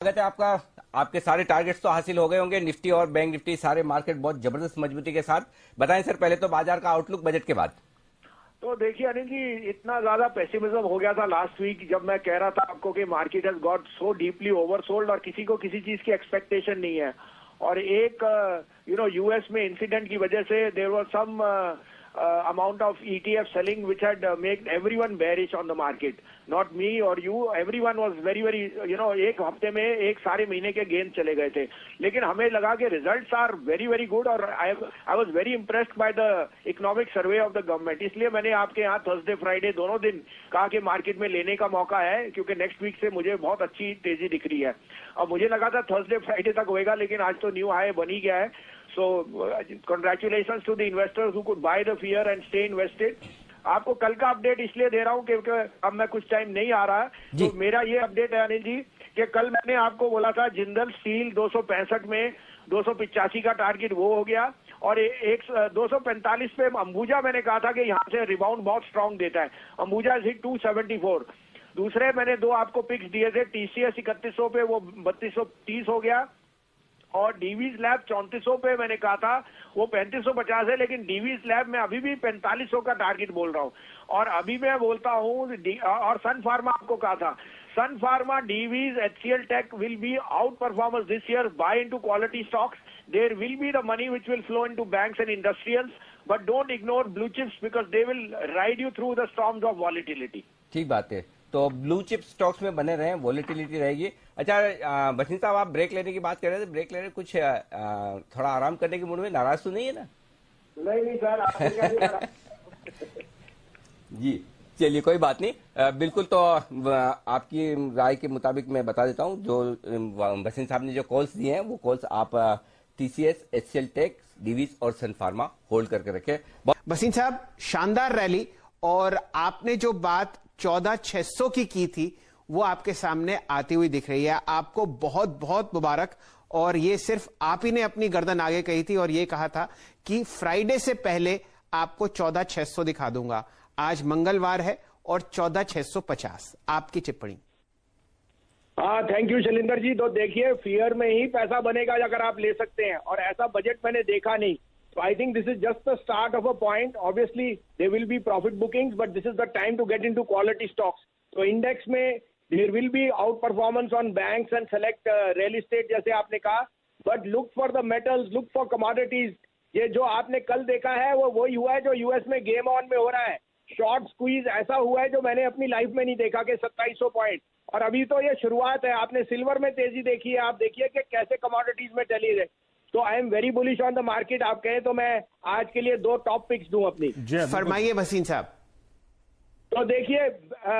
स्वागत है आपका। आपके सारे टारगेट्स तो हासिल हो गए होंगे, निफ्टी और बैंक निफ्टी, सारे मार्केट बहुत जबरदस्त मजबूती के साथ। बताएं सर, पहले तो बाजार का आउटलुक बजट के बाद। तो देखिए अनिल जी, इतना ज्यादा पेसिमिज्म हो गया था लास्ट वीक जब मैं कह रहा था आपको कि market has got so deeply oversold और किसी को किसी चीज की एक्सपेक्टेशन नहीं है। और एक यूएस में इंसिडेंट की वजह से there was some amount of ETF selling which had made everyone bearish on the market. Not me or you, everyone was very एक हफ्ते में एक सारे महीने के गेन चले गए थे। लेकिन हमें लगा कि रिजल्ट्स आर वेरी गुड और I was very impressed by the economic survey of the government. इसलिए मैंने आपके यहाँ थर्सडे फ्राइडे दोनों दिन कहा कि मार्केट में लेने का मौका है, क्योंकि नेक्स्ट वीक से मुझे बहुत अच्छी तेजी दिख रही है। अब मुझे लगा था थर्सडे फ्राइडे तक होएगा, लेकिन आज तो न्यू हाई बन ही गया है। So congratulations to the investors who could buy the fear and stay invested. आपको कल का अपडेट इसलिए दे रहा हूँ क्योंकि अब मैं कुछ टाइम नहीं आ रहा, तो मेरा ये अपडेट है अनिल जी कि कल मैंने आपको बोला था जिंदल स्टील 265 में 285 का टारगेट वो हो गया, और 245 पे अंबुजा मैंने कहा था कि यहाँ से रिबाउंड बहुत स्ट्रांग देता है। अंबुजा हिट 274। दूसरे मैंने दो आपको पिक्स दिए थे, टीसीएस 3100 पे वो 3230 हो गया, और डीवीज लैब 3400 पे मैंने कहा था वो 3550 है, लेकिन डीवीज लैब में अभी भी 4500 का टारगेट बोल रहा हूँ। और अभी मैं बोलता हूँ, और सन फार्मा आपको कहा था, Sun Pharma, Divi's, HCL Tech will be outperformers this year. Buy into quality stocks, there will be the money which will flow into banks and industrials, but don't ignore blue chips because they will ride you through the storms of volatility. ठीक बात है, तो blue chip stocks में बने रहें, volatility रहेगी। अच्छा बसंत साहब, आप ब्रेक लेने की बात कर रहे थे, ब्रेक लेने कुछ थोड़ा आराम करने के मूड में, नाराज तो नहीं है ना? नहीं सर, आपने क्या करा? जी चलिए, कोई बात नहीं, बिल्कुल। तो आपकी राय के मुताबिक मैं बता देता हूँ, जो बसंत साहब ने जो कॉल्स दिए हैं वो कॉल्स आप टीसीएस, एचसीएल टेक, डीवीज और सन फार्मा होल्ड करके रखे। बसंत साहब, शानदार रैली, और आपने जो बात 14,600 की थी वो आपके सामने आती हुई दिख रही है। आपको बहुत बहुत मुबारक। और ये सिर्फ आप ही ने अपनी गर्दन आगे कही थी और ये कहा था कि फ्राइडे से पहले आपको 14,600 दिखा दूंगा। आज मंगलवार है और 14,650। आपकी टिप्पणी। हाँ, थैंक यू शैलेंद्र जी। तो देखिए, फियर में ही पैसा बनेगा अगर आप ले सकते हैं, और ऐसा बजट मैंने देखा नहीं। So I think this is just the start of a point. Obviously, there will be profit bookings, but this is the time to get into quality stocks. So index में there will be outperformance on banks and select real estate जैसे आपने कहा, but look for the metals, look for commodities. ये जो आपने कल देखा है वो वही हुआ है जो यूएस में गेम ऑन में हो रहा है। शॉर्ट स्क्वीज ऐसा हुआ है जो मैंने अपनी लाइफ में नहीं देखा कि 2700 पॉइंट, और अभी तो ये शुरुआत है। आपने सिल्वर में तेजी देखी है, आप देखिए कि कैसे कमोडिटीज में चली है। तो I am very bullish on the market. आप कहें तो मैं आज के लिए दो टॉप पिक्स दूं अपनी। फरमाइए बसीन साहब। तो देखिए,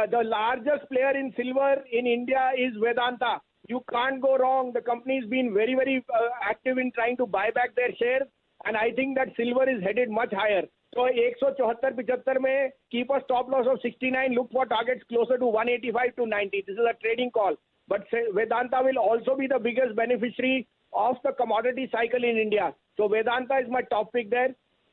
the largest player in silver in India is Vedanta. You can't go wrong. The company is been very active in trying to buy back their share, and I think that silver is headed much higher. तो 174-75 में keep a stop loss of 69, look for targets closer to 185 to 90. This is a trading call, but Vedanta will also be the biggest beneficiary of the commodity cycle in India. So Vedanta is my top pick there.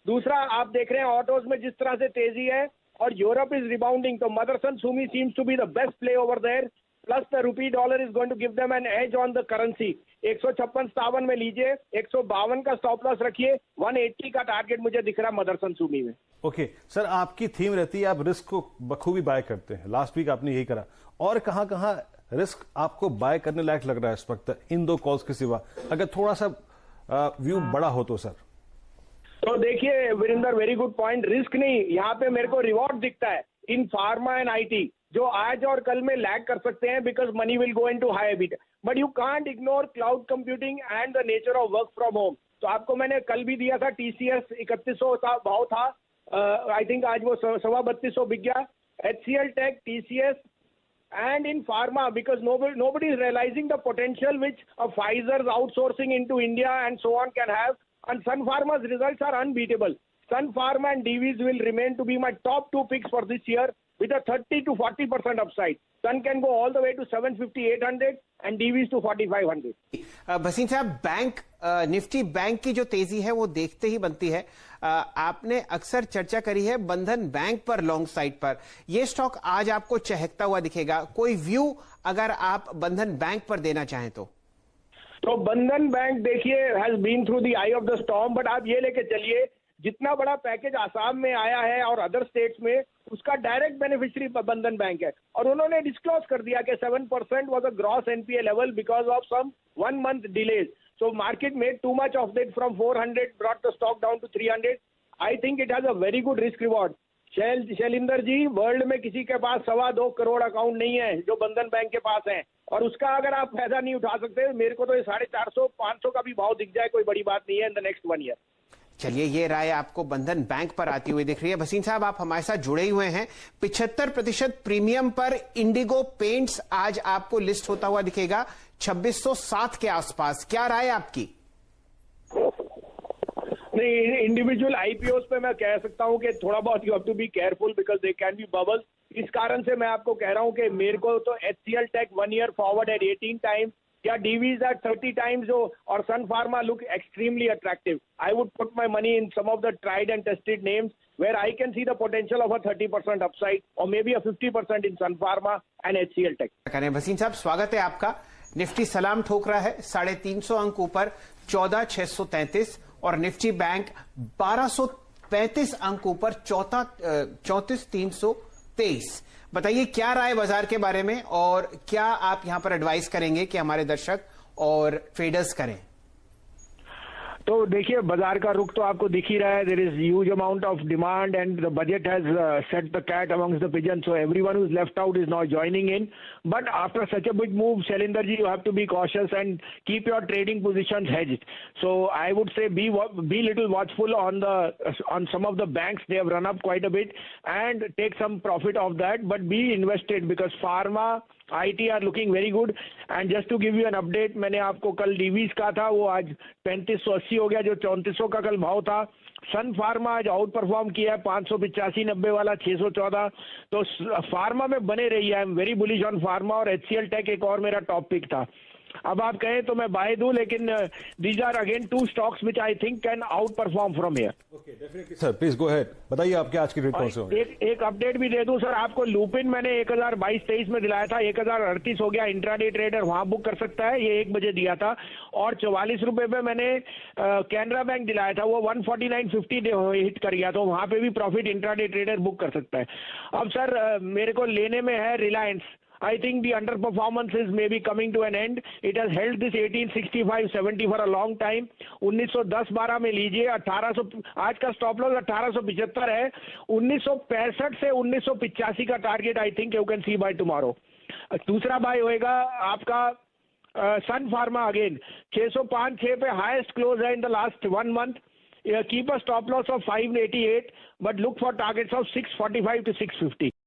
दूसरा, आप देख रहे हैं autos में जिस तरह से तेजी है, और यूरोप इज रिबाउंडिंग, तो Motherson Sumi seems to be the best play over there, plus the rupee dollar is going to give them an edge on the currency. 156-57 में लीजिए, 152 का स्टॉप लॉस रखिए, 180 का टारगेट मुझे दिख रहा है मदरसन सुमी में। ओके सर, आपकी थीम रहती है आप रिस्क को बखूबी बाय करते हैं। लास्ट वीक आपने यही करा, और कहां रिस्क आपको बाय करने लायक लग रहा है इस वक्त इन दो कॉल्स के सिवा? अगर थोड़ा सा व्यू बड़ा हो तो सर। तो देखिए Virendra, very good point. Risk नहीं, यहाँ पे मेरे को रिवॉर्ड दिखता है इन फार्मा एंड आईटी, जो आज और कल में लैग कर सकते हैं because money will go into high EBIT, but you can't ignore cloud computing and the nature of work from home. तो आपको मैंने कल भी दिया था, टीसीएस 3100 का भाव था, आई थिंक आज वो 3250 बिक गया। HCL tech, TCS, and in pharma, because nobody is realizing the potential which a Pfizer's outsourcing into India and so on can have, and Sun Pharma's results are unbeatable. Sun Pharma and DVs will remain to be my top two picks for this year. with a 30 to 40% upside. Sun can go all the way to 750, 800 and DVs to 4500. Bhasin साहब, bank Nifty bank की जो तेजी है वो देखते ही बनती है। आपने अक्सर चर्चा करी है बंधन बैंक पर लॉन्ग साइड पर, ये स्टॉक आज आपको चहकता हुआ दिखेगा। कोई व्यू अगर आप बंधन बैंक पर देना चाहें तो बंधन बैंक देखिए has been through the eye of the storm, but आप ये लेके चलिए जितना बड़ा पैकेज आसाम में आया है और अदर स्टेट्स में, उसका डायरेक्ट बेनिफिशियरी बंधन बैंक है। और उन्होंने डिस्क्लोज कर दिया कि 7% was a gross NPA level because of some 1 month delays. So market made too much of it from 400, brought the stock down to 300. I think it has a very good risk reward. Shailinder ji, world में किसी के पास 2.25 crore account नहीं है जो बंधन bank के पास है, और उसका अगर आप फायदा नहीं उठा सकते, मेरे को तो ये 450-500 का भी भाव दिख जाए कोई बड़ी बात नहीं है इन द नेक्स्ट 1 year। चलिए, ये राय आपको बंधन बैंक पर आती हुई दिख रही है। भसीन साहब, आप हमारे साथ जुड़े हुए हैं। 75% प्रीमियम पर इंडिगो पेंट्स आज आपको लिस्ट होता हुआ दिखेगा 2607 के आसपास, क्या राय आपकी? नहीं, इंडिविजुअल आईपीओस पे मैं कह सकता हूं कि थोड़ा बहुत you have to be careful because they can be bubbles. इस कारण से मैं आपको कह रहा हूं कि मेरे को तो HCL tech 1 year forward at 18 times या DVs at 30 times और Sun Pharma look extremely attractive. I would put my money in some of the tried and tested names where I can see the potential of a 30% upside or maybe a 50% in Sun Pharma and HCL Tech. Bhasin साहब, स्वागत है आपका। Nifty सलाम ठोक रहा है 350 अंक ऊपर 14,633 और निफ्टी बैंक 1235 अंक ऊपर 34,323। बताइए क्या राय बाजार के बारे में और क्या आप यहां पर एडवाइस करेंगे कि हमारे दर्शक और ट्रेडर्स करें? तो देखिए, बाजार का रुख तो आपको दिख ही रहा है। There is huge amount of demand and the budget has set the cat amongst the pigeon, so everyone who is left out is not joining in. But after such a big move, Shailender ji, you have to be cautious and keep your trading positions hedged. So I would say be little watchful on some of the banks. They have run up quite a bit and take some profit of that, but be invested because pharma, IT are looking very good. And just to give you an update, मैंने आपको कल डीवीज का था, वो आज 3580 हो गया जो 3400 का कल भाव था। सन फार्मा आज आउट परफॉर्म किया है 585-90 वाला 614। तो फार्मा में बने रही है। I am very bullish on pharma और HCL टेक एक और मेरा टॉप पिक था। अब आप कहें तो मैं बाय दूं, लेकिन these are again 2 stocks which I think can out perform from here. Okay, definitely sir, please go ahead. बताइए आपके आज की रेट कौन से होंगे? एक अपडेट भी दे दूं सर आपको। लुपिन मैंने 1022-23 में दिलाया था, 1038 हो गया। इंट्राडे ट्रेडर वहां बुक कर सकता है, ये 1 बजे दिया था। और 44 रुपए पे मैंने कैनरा बैंक दिलाया था, वो 149.50 हिट कर गया, तो वहां पे भी प्रॉफिट इंट्राडे ट्रेडर बुक कर सकता है। अब सर मेरे को लेने में है Reliance. I think the underperformance is maybe coming to an end. It has held this 1865-70 for a long time. 1910-12 में लीजिए। 1800 आज का स्टॉप लॉस 1875 है। 1965 से 1985 का target I think you can see by tomorrow. दूसरा बाय होएगा आपका सन फार्मा अगेन 605-6 पे हाईएस्ट क्लोज है in the last 1 month. Keep a stop loss of 588 but look for targets of 645 to 650.